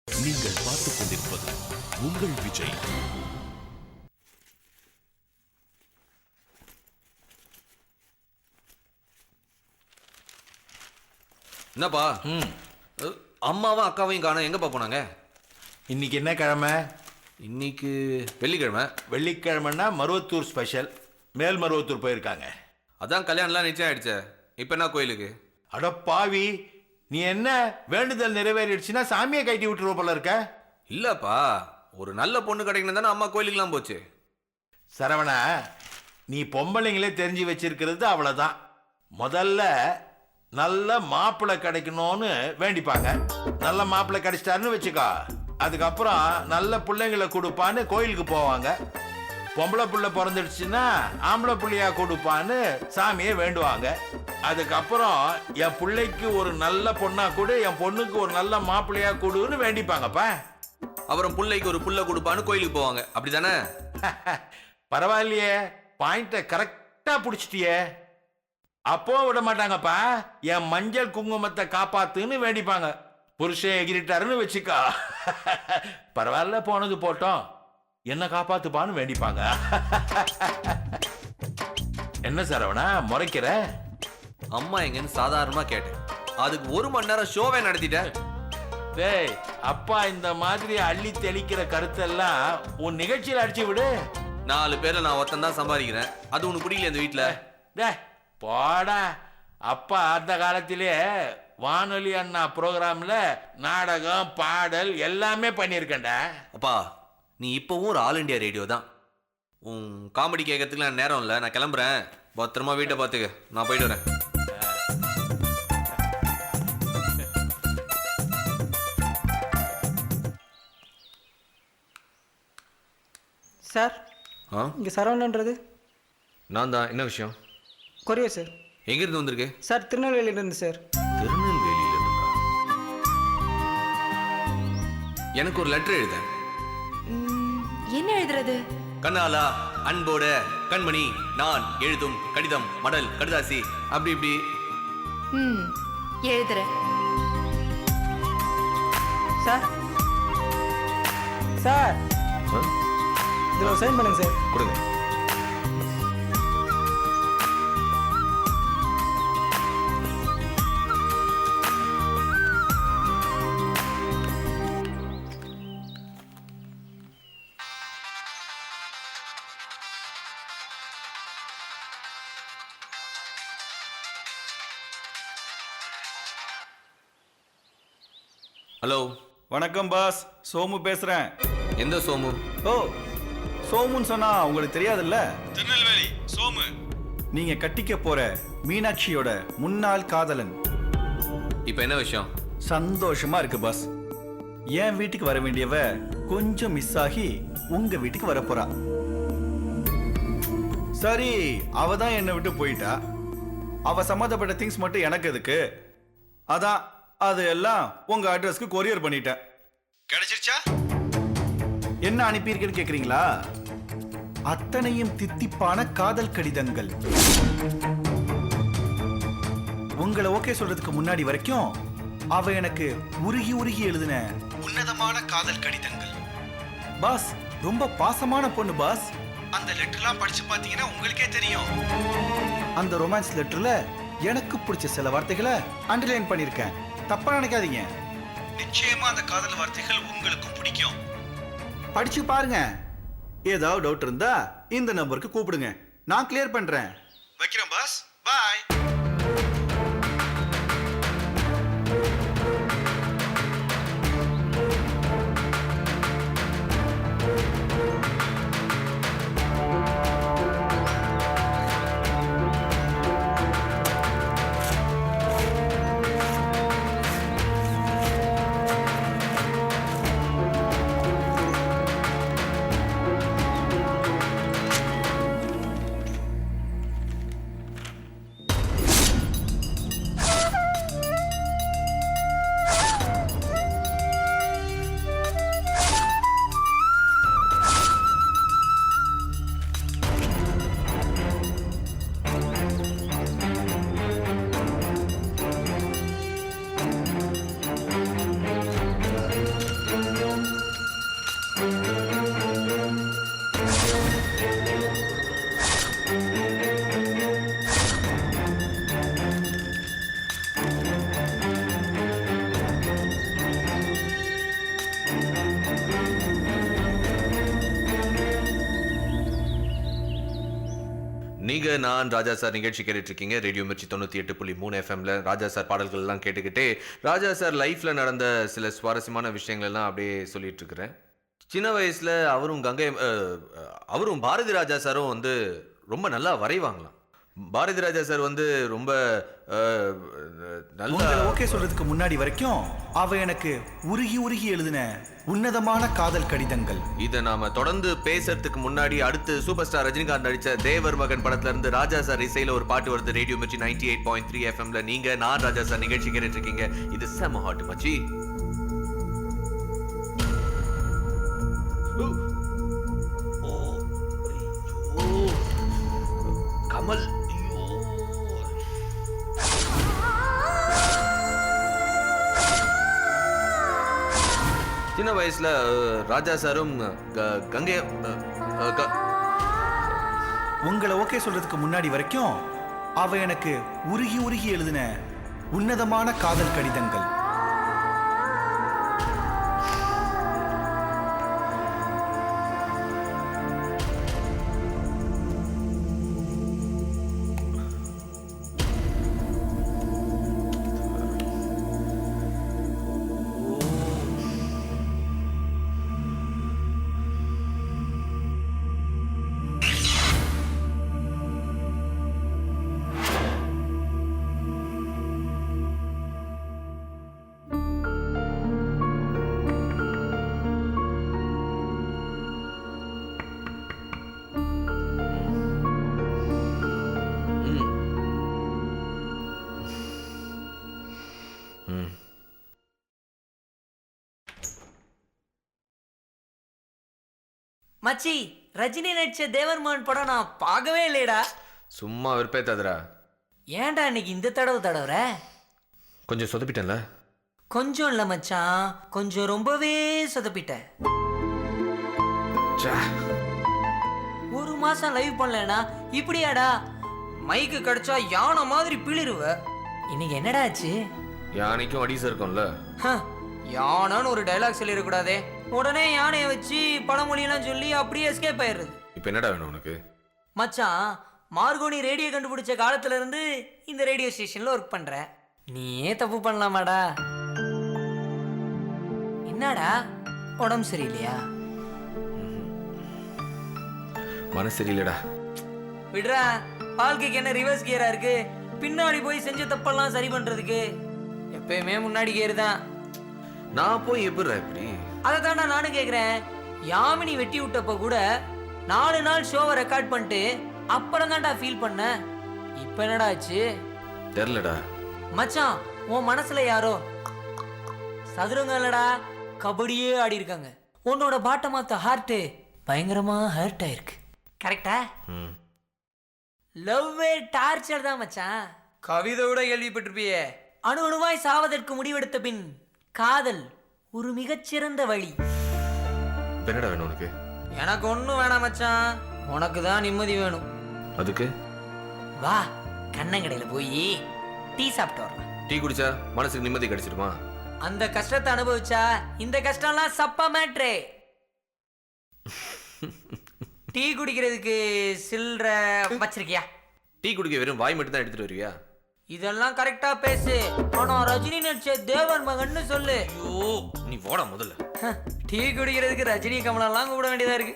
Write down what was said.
நீங்கள் பார்த்துக் கொண்டிருப்பது உங்கள் விஜய். என்னப்பா அம்மாவும் அக்காவையும் காணோம், எங்கப்பா போனாங்க? இன்னைக்கு என்ன கிழமை? இன்னைக்கு வெள்ளிக்கிழமை. வெள்ளிக்கிழமைன்னா மருவத்தூர் ஸ்பெஷல். மேல்மருவத்தூர் போயிருக்காங்க. அதான் கல்யாணம்லாம் நிச்சயம் ஆயிடுச்சே. இப்போ என்ன கோயிலுக்கு? அட பாவி, நீ என்ன வேண்டுதல் நிறைவேறிடுச்சுன்னா சாமியை கட்டி விட்டுருவ போல இருக்க. இல்லப்பா, ஒரு நல்ல பொண்ணு கிடைக்கணும் தானே அம்மா கோயிலுக்குலாம் போச்சு. சரவணா, நீ பொம்பளைங்களே தெரிஞ்சு வச்சிருக்கிறது அவ்வளவுதான். முதல்ல நல்ல மாப்பிள்ளை கிடைக்கணும்னு வேண்டிப்பாங்க. நல்ல மாப்பிள்ளை கிடைச்சிட்டாருன்னு வச்சுக்கோ, அதுக்கப்புறம் நல்ல பிள்ளைங்களை கொடுப்பான்னு கோயிலுக்கு போவாங்க. பொம்பளை பிள்ளை பிறந்துடுச்சுன்னா ஆம்பளை பிள்ளையா கொடுப்பான்னு சாமியை வேண்டுவாங்க. அதுக்கப்புறம் என் பிள்ளைக்கு ஒரு நல்ல பொண்ணா கொடு, என் பொண்ணுக்கு ஒரு நல்ல மாப்பிள்ளையா கொடுன்னு வேண்டிப்பாங்கப்பா. அப்புறம் பிள்ளைக்கு ஒரு புள்ள கொடுப்பான்னு கோயிலுக்கு போவாங்க, அப்படித்தானே? பரவாயில்லையே, பாயிண்ட கரெக்டா புடிச்சிட்டியே. அப்போ விட மாட்டாங்கப்பா, என் மஞ்சள் குங்குமத்தை காப்பாத்துன்னு வேண்டிப்பாங்க. புருஷன் எகிரிட்டாருன்னு வச்சுக்கா, பரவாயில்ல போனது போட்டோம், என்ன காப்பாத்துப்பான்னு வேண்டிப்பாங்க. என்ன சரவணா முறைக்கிற? அம்மா எங்கன்னு சாதாரணமா கேட்டேன், அதுக்கு 1 மணி நேரம் ஷோவே நடத்திட்டேன். டேய், அப்பா இந்த மாதிரி அள்ளி தெளிக்கிற கருத்தெல்லாம் உன் நிகழ்ச்சியில் அடிச்சு விடு. 4 பேர்ல நான் ஒருத்தன் தான் சம்பாதிக்கிறேன், அது உனக்கு பிடிக்கல இந்த வீட்டுல? டேய் போடா, அப்பா அந்த காலத்திலே வானொலி அண்ணா ப்ரோக்ராம்ல நாடகம் பாடல் எல்லாமே பண்ணியிருக்கேன்டா. அப்பா, நீ இப்பவும் ஒரு ஆல் இண்டியா ரேடியோ தான். உன் காமெடி கேட்கறதுக்குலாம் நேரம் இல்லை, நான் கிளம்புறேன். பத்திரமா வீட்டை பார்த்துக்க, நான் போயிட்டு வரேன். சார், இங்கே சரவணன்றது நான் தான். என்ன விஷயம்? Courier sir. எங்கிருந்து வந்திருக்கு? சார், திருநெல்வேலியிலேருந்து சார். திருநெல்வேலியில இருந்தா? எனக்கு ஒரு லெட்டர் எழுத. என்ன எழுதுறது? கண்ணாலா அன்போட கண்மணி நான் எழுதும் கடிதம் மடல் கடுதாசி அப்படி இப்படி. எழுதுறேன் சார். சார், இதில் சைன் பண்ணுங்க சார். கொடுங்க. ஹலோ, வணக்கம் பாஸ், சோமு பேசுறேன். எந்த சோமு? ஓ, சோமுன்னு சொன்னா உங்களுக்கு தெரியாதுல்ல? திருநெல்வேலி சோமு. நீங்க கட்டிக்க போற மீனாட்சியோட முன்னாள் காதலன். இப்போ என்ன விஷயம்? சந்தோஷமா இருக்கு பாஸ். என் வீட்டுக்கு வர வேண்டியவ கொஞ்சம் மிஸ் ஆகி உங்க வீட்டுக்கு வர போறா. சரி, அவ தான் என்னை விட்டு போயிட்டா. அவ சம்மந்தப்பட்ட திங்ஸ் மட்டும் எனக்கு எதுக்கு? அதான் அது எல்லாம் உங்க அட்ரஸ்க்கு கொரியர் பண்ணிட்டேன். கிடைச்சிருச்சா? என்ன அனுப்பியிருக்கேன்னு கேக்குறீங்களா? அத்தனையும் தித்திப்பான காதல் கடிதங்கள். உங்களை ஓகே சொல்றதுக்கு முன்னாடி வரைக்கும் அவ எனக்கு உருகி உருகி எழுதின உன்னதமான காதல் கடிதங்கள். பாஸ், ரொம்ப பாசமான பொண்ணு பாஸ். அந்த லெட்டர்லாம் படிச்சு பாத்தீங்கன்னா உங்களுக்கே தெரியும். அந்த ரொமான்ஸ் லெட்டர்ல எனக்கு பிடிச்ச சில வார்த்தைகளை அண்டர்லைன் பண்ணிருக்கேன். தப்பா நினைக்காதீங்க, நிச்சயமா அந்த காதல் வார்த்தைகள் உங்களுக்கும் பிடிக்கும். படிச்சு பாருங்க. ஏதாவது டவுட் இருந்தா இந்த நம்பருக்கு கூப்பிடுங்க, நான் கிளியர் பண்றேன். வைக்கிறேன் பாஸ், பாய். நீங்க நான் ராஜா சார் நிகழ்ச்சி கேட்டுட்டு இருக்கீங்க. ரேடியோ மிர்ச்சி 98.3 எஃப்எம்ல ராஜா சார் பாடல்கள் எல்லாம் கேட்டுக்கிட்டே ராஜா சார் லைஃப்ல நடந்த சில சுவாரஸ்யமான விஷயங்கள் எல்லாம் அப்படியே சொல்லிட்டு இருக்கிறேன். சின்ன வயசுல அவரும் பாரதி ராஜா சாரும் வந்து ரொம்ப நல்லா வரைவாங்களாம். பாரதி ராஜா சார் வந்து ரொம்ப உங்களை ஓகே சொல்றதுக்கு முன்னாடி வரைக்கும் அவ எனக்கு உருகி உருகி எழுதின உன்னதமான காதல் கடிதங்கள். இதை நாம தொடர்ந்து பேசுறதுக்கு முன்னாடி அடுத்து சூப்பர் ஸ்டார் ரஜினிகாந்த் நடிச்ச தேவர் மகன் படத்துல இருந்து ராஜா சார் இசையில ஒரு பாட்டு வருது. ரேடியோ மிர்ச்சி 98.3 எஃப்எம்ல நீங்க நான் ராஜா சார் நிகழ்ச்சி கேட்டுட்டு இருக்கீங்க. இது செம ஹாட் மச்சி. கமல் சின்ன வயசுல ராஜா சாரும் கங்கை உங்களை ஓகே சொல்றதுக்கு முன்னாடி வரைக்கும் அவ எனக்கு உருகி உருகி எழுதின உன்னதமான காதல் கடிதங்கள். மச்சி, ரஜினி நடிச்ச தேவர் மகன் படம் நான் பார்க்கவே இல்லையடா. சும்மா விற்பேத்தாதரா. ஏன்டா இன்னைக்கு இந்த தடவுற? கொஞ்சம் சொதப்பிட்டேன்ல. கொஞ்சம் இல்ல மச்சான், கொஞ்சம் ரொம்பவே சொதப்பிட்ட. ஒரு மாசம் லைவ் பண்ணலனா இப்படியாடா? மைக்கு கிடைச்சா யானை மாதிரி பிளிருவ. இன்னைக்கு என்னடா ஆச்சு? யானைக்கும் அடிசா இருக்கும்ல. யானைன்னு ஒரு டைலாக் சொல்லிடக்கூடாதே. உடனே யானையை வச்சு பழமொழியெல்லாம் சொல்லி அப்படியே எஸ்கேப் ஆயிடுறது. இப்போ என்னடா வேணும் உனக்கு? மச்சான், மார்கோனி ரேடியோ கண்டுபிடிச்ச காலத்துல இருந்து இந்த ரேடியோ ஸ்டேஷன்ல ஒர்க் பண்ற. நீயே தப்பு பண்ணலாமாடா? என்னடா உடம்பு சரியில்லையா? மனசு சரியில்லடா. விடுறா, வாழ்க்கைக்கு என்ன ரிவர்ஸ் கியரா இருக்கு? பின்னாடி போய் செஞ்ச தப்பெல்லாம் சரி பண்றதுக்கு எப்பயுமே முன்னாடி கியர் தான். நான் போய் எப்படி அதை தாண்டா நானும் கேக்குறேன். யாமினி வெட்டி விட்டப்ப கூட 4 நாள் ஷோவை ரெக்கார்ட் பண்ணிட்டு அப்புறம் தான்டா ஃபீல் பண்ண. இப்ப என்னடா ஆச்சு தெரியலடா. மச்சான், உன் மனசுல யாரோ சதுரங்க இல்லடா, கபடியே ஆடி இருக்காங்க. உன்னோட பாட்டமாத்த ஹார்ட் பயங்கரமா ஹர்ட் ஆயிருக்கு. கரெக்டா? லவ்வே டார்ச்சர் தான் மச்சான். கவிதை விட கேள்விப்பட்டிருப்பியே. அணு அணுவாய் சாவதற்கு முடிவெடுத்த பின் காதல் ஒரு மிகச்சிறந்த வழி. என்னடா வேணும் உனக்கு? எனக்கு ஒண்ணும் வேணாம் மச்சான், உனக்கு தான் நிம்மதி வேணும். அதுக்கு வா, கண்ணங்கடையில போய் டீ சாப்பிட்டு வரலாம். டீ குடிச்சா மனசுக்கு நிம்மதி கிடைச்சிருமா? அந்த கஷ்டத்தை அனுபவிச்சா இந்த கஷ்டம்லாம் சப்பா மேட்ரே. டீ குடிக்கிறதுக்கு சில்ற வச்சிருக்கியா? டீ குடிக்க வெறும் வாய் மட்டும் தான் எடுத்துட்டு வருவியா? இதெல்லாம் கரெக்டா பேசு. ஆனா ரஜினி நடிச்ச தேவர் மகன்னு சொல்லு. ஐயோ, நீ போடா முதல்ல. டீ குடிக்கிறதுக்கு ரஜினி கமலெல்லாம் கூப்பிட வேண்டியதா இருக்கு.